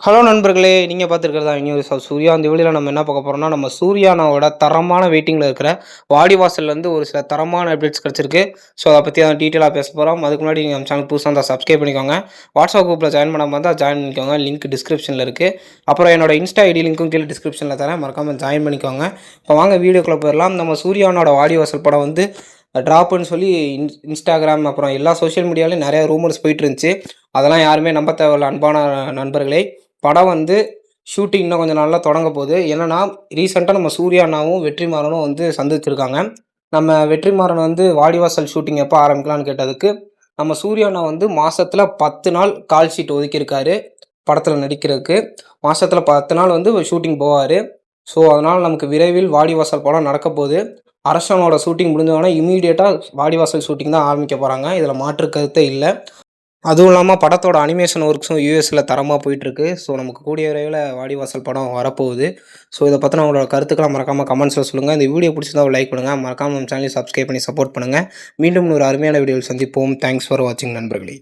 Hello நண்பர்களே! நீங்க பார்த்துருக்கிறது தான் நியூஸ் ஆஃப் சூர்யா. இந்த வீடியோல நம்ம என்ன பார்க்க போறோம்னா, நம்ம சூர்யா அண்ணாவோட தரமான வெயிட்டிங்ல இருக்கிற வாடிவாசல்லேருந்து ஒரு சில தரமான அப்டேட்ஸ் கிடைச்சிருக்கு. ஸோ, அத பத்தி தான் டீட்டெயிலா பேச போறோம். அதுக்கு முன்னாடி நீங்க நம்ம சேனல் புதுசா இருந்தா சப்ஸ்கிரைப் பண்ணிக்கோங்க. வாட்ஸ்அப் குரூப்ல ஜாயின் பண்ணாம இருந்தா ஜாயின் பண்ணிக்கோங்க. லிங்க் டிஸ்கிரிப்ஷன்ல இருக்கு. அப்புறம் என்னோட இன்ஸ்டா ஐடி லிங்க்கும் கீழ டிஸ்கிரிப்ஷன்ல தரேன். மறக்காம ஜாயின் பண்ணிக்கோங்க. இப்போ வாங்க வீடியோக்குள்ள போயிரலாம். நம்ம சூர்யா அண்ணாவோட வாடிவாசல் படம் வந்து ட்ராப்புன்னு சொல்லி இன்ஸ்டாகிராம் அப்புறம் எல்லா சோஷியல் மீடியாலயும் நெறைய ரூமர்ஸ் போயிட்டு இருந்துச்சு. அதெல்லாம் யாருமே நம்ப தேவையில்ல அன்பான நண்பர்களே. படம் வந்து ஷூட்டிங் இன்னும் கொஞ்சம் நாள்ல தொடங்க போகுது. என்னன்னா, ரீசென்ட்டா நம்ம சூர்யா அண்ணாவும், வெற்றிமாறனும் வந்து சந்திச்சிருக்காங்க. நம்ம வெற்றிமாறன் வந்து வாடிவாசல் ஷூட்டிங் எப்போ ஆரம்பிக்கலான்னு கேட்டதுக்கு, நம்ம சூர்யா அண்ணா வந்து மாசத்துல 10 நாள் கால் ஷீட் ஒதுக்கியிருக்காரு. படத்துல நடிக்கிறதுக்கு. மாசத்துல 10 நாள் வந்து ஷூட்டிங் போவாரு. ஸோ, அதனால நமக்கு விரைவில் வாடிவாசல் படம் நடக்க போது. அரசனோட ஷூட்டிங் முடிஞ்சோனே இம்மீடியட்டா வாடிவாசல் ஷூட்டிங் தான் ஆரம்பிக்க போறாங்க. இதுல மாற்று கருத்தே இல்ல. அதுவும் இல்லாம படத்தோட அனிமேஷன் ஒர்க்ஸும் யுஎஸ்ல தரமா போயிட்டுருக்கு. ஸோ, நமக்கு கூடிய விரைவில வாடிவாசல் படம் வரப்போகுது. ஸோ, இத பத்தின உங்களோட கருத்துக்கள மறக்காம கமெண்ட்ஸ்ல சொல்லுங்க. இந்த வீடியோ பிடிச்சிருந்தா ஒரு லைக் பண்ணுங்க. மறக்காம நம்ம சேனலையும் சப்ஸ்கிரைப் பண்ணி சப்போர்ட் பண்ணுங்க. மீண்டும் ஒரு அருமையான வீடியோவில் சந்திப்போம். தேங்க்ஸ் ஃபார் வாட்சிங் நண்பர்களே.